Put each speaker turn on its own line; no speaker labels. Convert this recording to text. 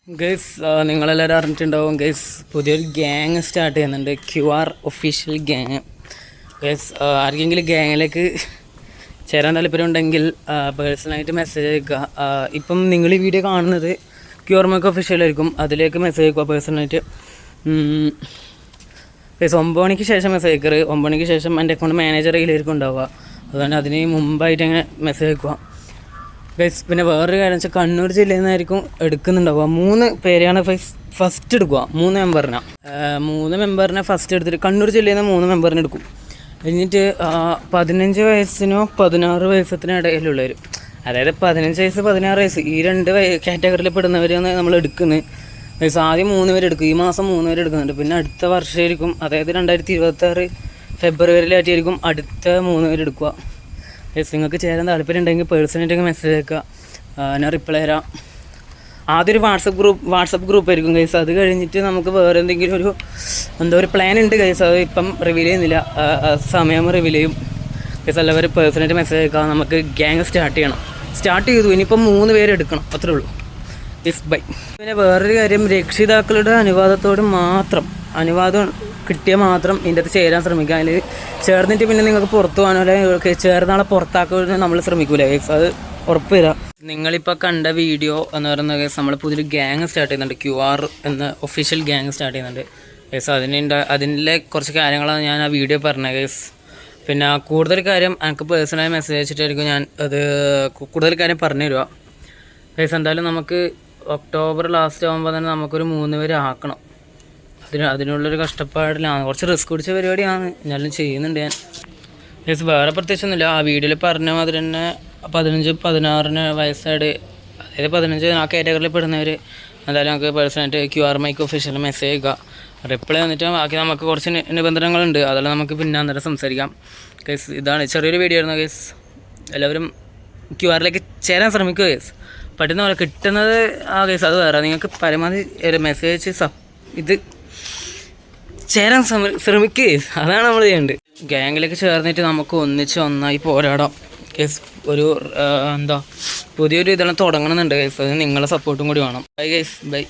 Guys നിങ്ങളെല്ലാവരും അറിഞ്ഞിട്ടുണ്ടാവും guys പുതിയൊരു gang start ചെയ്യുന്നുണ്ട് QR ഒഫീഷ്യൽ ഗ്യാങ്. ഗൈസ് ആർക്കെങ്കിലും ഗ്യാങ്ങിലേക്ക് ചേരാൻ താല്പര്യം ഉണ്ടെങ്കിൽ പേഴ്സണലായിട്ട് മെസ്സേജ് അയക്കുക. ഇപ്പം നിങ്ങൾ ഈ വീഡിയോ കാണുന്നത് QR മേക്ക് ഒഫീഷ്യലായിരിക്കും, അതിലേക്ക് മെസ്സേജ് അയക്കുക പേഴ്സണലായിട്ട്. ഗൈസ് 9 മണിക്ക് ശേഷം മെസ്സേജ് അയക്കരുത്. 9 മണിക്ക് ശേഷം എൻ്റെ അക്കൗണ്ട് മാനേജർ കയ്യിലായിരിക്കും ഉണ്ടാവുക, അതുകൊണ്ട് അതിന് മുമ്പായിട്ട് അങ്ങനെ മെസ്സേജ് അയക്കുക ഗൈസ്. പിന്നെ വേറൊരു കാര്യം വെച്ചാൽ കണ്ണൂർ ജില്ലയിൽ നിന്നായിരിക്കും എടുക്കുന്നുണ്ടാവുക. 3 പേരെയാണ് ഫസ്റ്റ് എടുക്കുക. 3 മെമ്പറിനെ ഫസ്റ്റ് എടുത്തിട്ട് കണ്ണൂർ ജില്ലയിൽ നിന്ന് 3 മെമ്പറിനെ എടുക്കും. എന്നിട്ട് 15 വയസ്സിനോ 16 വയസ്സിനോ ഇടയിലുള്ളവർ, അതായത് 15 വയസ്സ് 16 വയസ്സ് ഈ 2 കാറ്റഗറിയിൽ പെടുന്നവരെയാണ് നമ്മൾ എടുക്കുന്നത് ഗൈസ്. ആദ്യം 3 പേര് എടുക്കും, ഈ മാസം 3 പേര് എടുക്കുന്നുണ്ട്. പിന്നെ അടുത്ത വർഷമായിരിക്കും, അതായത് 2026 ഫെബ്രുവരിയിലായിട്ടായിരിക്കും അടുത്ത 3 പേര് എടുക്കുക ഗൈസ്. നിങ്ങൾക്ക് ചേരാൻ താല്പര്യം ഉണ്ടെങ്കിൽ പേഴ്സണായിട്ടൊക്കെ മെസ്സേജ് അയക്കുക, ഞാൻ റിപ്ലൈ തരാം. ആദ്യം ഒരു വാട്സപ്പ് ഗ്രൂപ്പ് ആയിരിക്കും ഗൈസ്. അത് കഴിഞ്ഞിട്ട് നമുക്ക് വേറെ എന്തെങ്കിലും ഒരു പ്ലാൻ ഉണ്ട് ഗൈസ്, അത് ഇപ്പം റിവീൽ ചെയ്യുന്നില്ല, സമയം റിവീൽ ചെയ്യും ഗൈസ്. എല്ലാവരും പേഴ്സണായിട്ട് മെസ്സേജ് അയക്കുക. നമുക്ക് ഗ്യാങ് സ്റ്റാർട്ട് ചെയ്തു, ഇനിയിപ്പം 3 പേര് എടുക്കണം, അത്രേ ഉള്ളൂ ഗൈസ്. ബൈ. പിന്നെ വേറൊരു കാര്യം, രക്ഷിതാക്കളുടെ അനുവാദം കിട്ടിയാൽ മാത്രം ഇതിൻ്റെ അകത്ത് ചേരാൻ ശ്രമിക്കുക. അതിൽ ചേർന്നിട്ട് പിന്നെ നിങ്ങൾക്ക് പുറത്തു പോകാനോ അല്ലെങ്കിൽ ചേർന്നാളെ പുറത്താക്കുമെന്ന് നമ്മൾ ശ്രമിക്കൂല ഗൈസ്, അത് ഉറപ്പ് തരാം. നിങ്ങളിപ്പോൾ കണ്ട വീഡിയോ എന്ന് പറയുന്നത് ഗൈസ്, നമ്മൾ പുതിയൊരു ഗ്യാങ് സ്റ്റാർട്ട് ചെയ്യുന്നുണ്ട്, QR എന്ന ഒഫീഷ്യൽ ഗ്യാങ് സ്റ്റാർട്ട് ചെയ്യുന്നുണ്ട് ഗൈസ്. അതിൻ്റെ കുറച്ച് കാര്യങ്ങളാണ് ഞാൻ ആ വീഡിയോ പറഞ്ഞത് ഗൈസ്. പിന്നെ കൂടുതൽ കാര്യം എനിക്ക് പേഴ്സണലായി മെസ്സേജ് അയച്ചിട്ടായിരിക്കും ഞാൻ അത് കൂടുതൽ കാര്യം പറഞ്ഞു തരിക ഗൈസ്. എന്തായാലും നമുക്ക് ഒക്ടോബർ ലാസ്റ്റ് ആകുമ്പോൾ തന്നെ നമുക്കൊരു 3 പേര് ആക്കണം. അതിനുള്ളൊരു കഷ്ടപ്പാടിലാണ്, കുറച്ച് റിസ്ക് പിടിച്ച പരിപാടിയാണ്, എന്നാലും ചെയ്യുന്നുണ്ട് ഞാൻ ഗൈസ്. വേറെ പ്രത്യേകിച്ചൊന്നുമില്ല, ആ വീഡിയോയിൽ പറഞ്ഞ മാതിരി തന്നെ 15-16 വയസ്സായിട്ട്, അതായത് 15 ആ കാറ്റഗറിയിൽ പെടുന്നവർ എന്തായാലും നമുക്ക് പേഴ്സണായിട്ട് QR മേക്ക് ഒഫീഷ്യൽ മെസ്സേജ് അയക്കുക, റിപ്ലൈ വന്നിട്ട് ബാക്കി നമുക്ക് കുറച്ച് നിബന്ധനകളുണ്ട്, അതെല്ലാം നമുക്ക് പിന്നെ അന്നേരം സംസാരിക്കാം ഗൈസ്. ഇതാണ് ചെറിയൊരു വീഡിയോ ആയിരുന്നു ഗൈസ്. എല്ലാവരും QRലേക്ക് ചേരാൻ ശ്രമിക്കുക ഗൈസ്. പറ്റുന്ന പോലെ കിട്ടുന്നത് ഗൈസ്, അത് വേറെ. നിങ്ങൾക്ക് പരമാവധി ഒരു മെസ്സേജ് ഇത് ചേരാൻ ശ്രമിക്കുക ഗൈസ്, അതാണ് നമ്മൾ ചെയ്യേണ്ടത്. ഗ്യാങ്ങിലേക്ക് ചേർന്നിട്ട് നമുക്ക് ഒന്നായി പോരാടാം ഗൈസ്. പുതിയൊരു ഇതെല്ലാം തുടങ്ങണമെന്നുണ്ട് ഗൈസ്, അത് നിങ്ങളെ സപ്പോർട്ടും കൂടി വേണം. Bye guys, by.